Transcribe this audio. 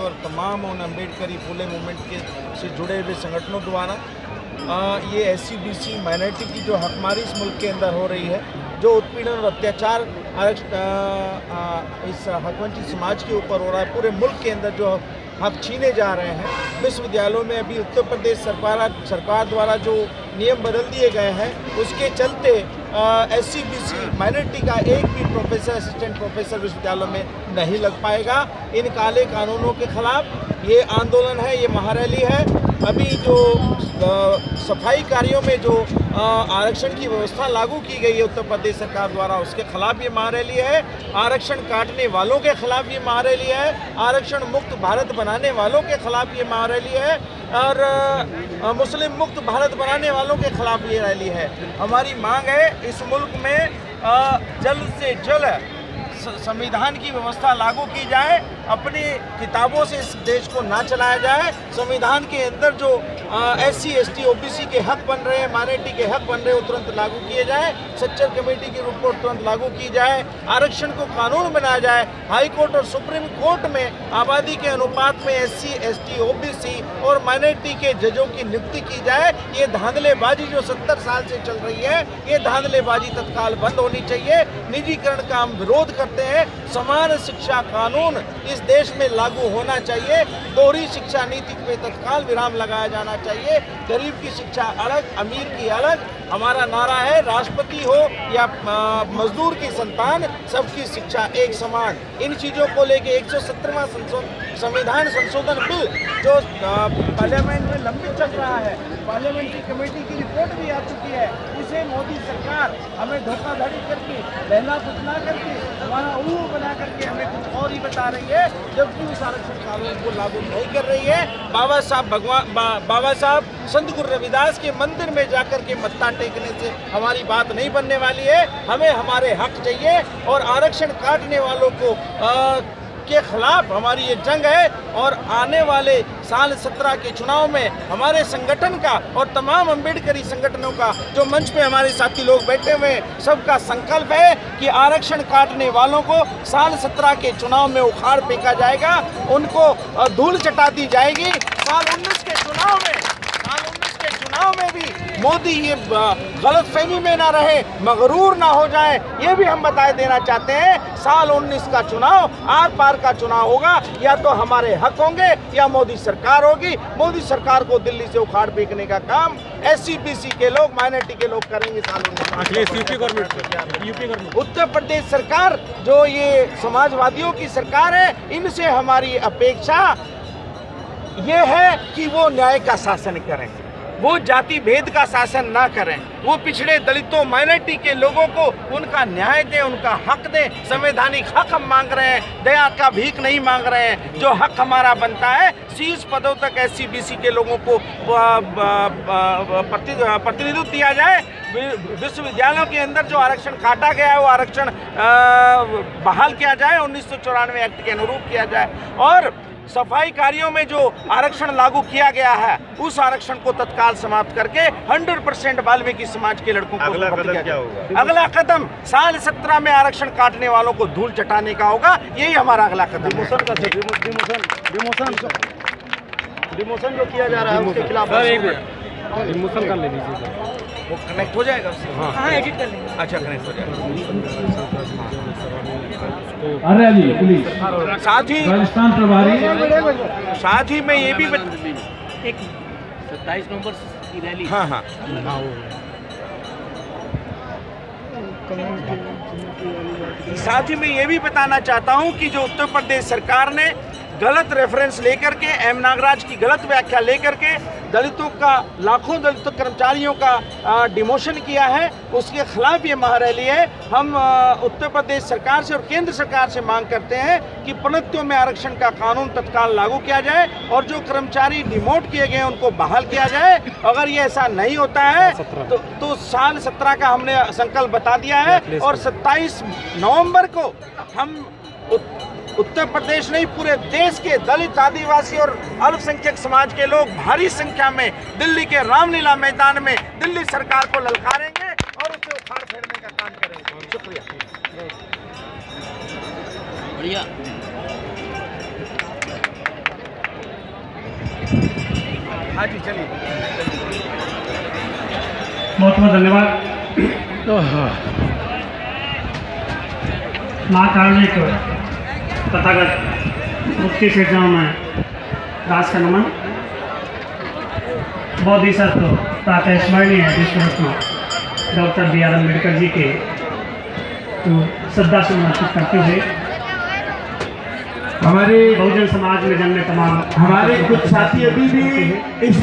और तमाम उन अम्बेडकरी फुले मूवमेंट के से जुड़े हुए संगठनों द्वारा ये SC/BC माइनॉरिटी की जो हकमारी इस मुल्क के अंदर हो रही है, जो उत्पीड़न और अत्याचार इस हकवंचित समाज के ऊपर हो रहा है, पूरे मुल्क के अंदर जो हक छीने जा रहे हैं। विश्वविद्यालयों में अभी उत्तर प्रदेश सरकार द्वारा जो नियम बदल दिए गए हैं, उसके चलते SC/BC माइनॉरिटी का एक भी प्रोफेसर, असिस्टेंट प्रोफेसर विश्वविद्यालयों में नहीं लग पाएगा। इन काले कानूनों के खिलाफ ये आंदोलन है, ये महारैली है। अभी जो सफाई कार्यों में जो आरक्षण की व्यवस्था लागू की गई है उत्तर प्रदेश सरकार द्वारा, उसके खिलाफ ये महारैली है। आरक्षण काटने वालों के खिलाफ ये महारैली है। आरक्षण मुक्त भारत बनाने वालों के खिलाफ ये महारैली है और मुस्लिम मुक्त भारत बनाने वालों के खिलाफ ये रैली है। हमारी मांग है इस मुल्क में जल्द से जल्द संविधान की व्यवस्था लागू की जाए। अपनी किताबों से इस देश को ना चलाया जाए। संविधान के अंदर जो SC, ST, OBC के हक बन रहे हैं, माइनॉरिटी के हक बन रहे हैं, वो तुरंत लागू किए जाए। सच्चर कमेटी की रिपोर्ट तुरंत लागू की जाए। आरक्षण को कानून बनाया जाए। हाई कोर्ट और सुप्रीम कोर्ट में आबादी के अनुपात में SC, ST, OBC और माइनॉरिटी के जजों की नियुक्ति की जाए। ये धांधलेबाजी जो 70 साल से चल रही है, ये धांधलेबाजी तत्काल बंद होनी चाहिए। निजीकरण का हम विरोध करते हैं। समान शिक्षा कानून इस देश में लागू होना चाहिए। दोहरी शिक्षा नीति पे तत्काल विराम लगाया जाना चाहिए। गरीब की शिक्षा अलग, अमीर की अलग। हमारा नारा है, राष्ट्रपति हो या मजदूर की संतान, सबकी शिक्षा एक समान। इन चीज़ों को लेके 117वां संविधान संशोधन बिल जो पार्लियामेंट में लंबित चल रहा है, पार्लियामेंट्री कमेटी की रिपोर्ट भी आ चुकी है। इसे मोदी सरकार हमें धोखाधड़ी करके, बहला फुसला करके, हमारा उल्लू बना करके हमें कुछ और ही बता रही है, जबकि उस आरक्षण कानून को लागू नहीं कर रही है। बाबा साहब संत गुरु रविदास के मंदिर में जाकर के मत्था टेकने से हमारी बात नहीं बनने वाली है। हमें हमारे हक चाहिए और आरक्षण काटने वालों को के खिलाफ हमारी ये जंग है। और आने वाले साल 17 के चुनाव में हमारे संगठन का और तमाम अम्बेडकरी संगठनों का जो मंच पे हमारे साथी लोग बैठे हुए हैं, सबका संकल्प है कि आरक्षण काटने वालों को साल 17 के चुनाव में उखाड़ फेंका जाएगा, उनको धूल चटा दी जाएगी। साल 19 के चुनाव में भी मोदी ये गलतफहमी में ना रहे, मगरूर ना हो जाए, ये भी हम बता देना चाहते हैं। साल 19 का चुनाव आर पार का चुनाव होगा। या तो हमारे हक होंगे या मोदी सरकार होगी। मोदी सरकार को दिल्ली से उखाड़ फेंकने का काम SC/BC के लोग, माइनॉरिटी के लोग करेंगे साल 19। यूपी गवर्नमेंट, उत्तर प्रदेश सरकार जो ये समाजवादियों की सरकार है, इनसे हमारी अपेक्षा ये है कि वो न्याय का शासन करें, वो जाति भेद का शासन ना करें, वो पिछड़े दलितों, माइनॉरिटी के लोगों को उनका न्याय दें, उनका हक दें। संवैधानिक हक हम मांग रहे हैं, दया का भीख नहीं मांग रहे हैं। जो हक हमारा बनता है, शीर्ष पदों तक SC/BC के लोगों को प्रतिनिधित्व दिया जाए। विश्वविद्यालयों के अंदर जो आरक्षण काटा गया है, वो आरक्षण बहाल किया जाए, 1994 एक्ट के अनुरूप किया जाए। और सफाई कार्यों में जो आरक्षण लागू किया गया है, उस आरक्षण को तत्काल समाप्त करके 100% वाल्मीकि समाज के लड़कों को अगला कदम क्या होगा? अगला कदम साल 17 में आरक्षण काटने वालों को धूल चटाने का होगा। यही हमारा अगला कदम है। डिमोशन जो किया जा रहा है उसके खिलाफ डिमोशन कर ले लीजिए सर। वो कनेक्ट हो जाएगा उससे? हाँ, एडिट कर लेंगे। अच्छा, कनेक्ट हो जाएगा। अरे जी पुलिस साथ ही राजस्थान प्रभारी, साथ ही मैं ये भी 27 नवंबर की रैली। हाँ साथ ही मैं ये भी बताना चाहता हूँ कि जो उत्तर प्रदेश सरकार ने गलत रेफरेंस लेकर के, एम नागराज की गलत व्याख्या लेकर के दलितों का, लाखों दलित कर्मचारियों का डिमोशन किया है, उसके खिलाफ ये महारैली है। हम उत्तर प्रदेश सरकार से और केंद्र सरकार से मांग करते हैं कि प्रोन्नतियों में आरक्षण का कानून तत्काल लागू किया जाए और जो कर्मचारी डिमोट किए गए उनको बहाल किया जाए। अगर ये ऐसा नहीं होता है तो साल 17 का हमने संकल्प बता दिया है और 27 नवंबर को हम उत्तर प्रदेश नहीं, पूरे देश के दलित, आदिवासी और अल्पसंख्यक समाज के लोग भारी संख्या में दिल्ली के रामलीला मैदान में दिल्ली सरकार को ललकारेंगे और उसे उखाड़ फेरने का काम करेंगे। शुक्रिया। बढ़िया। हाँ जी चलिए। बहुत बहुत धन्यवाद। महाकारुणिक तथागत मुक्ति से जाऊँ मैं दास का नमन। बोधिसत्व प्रातः स्मरणीय विश्वरत्न doctor B are Ambedkar ji के श्रद्धा सुमन अर्पित करते हुए हमारे बहुजन समाज में जन्मे तमाम कुछ साथी अभी भी इस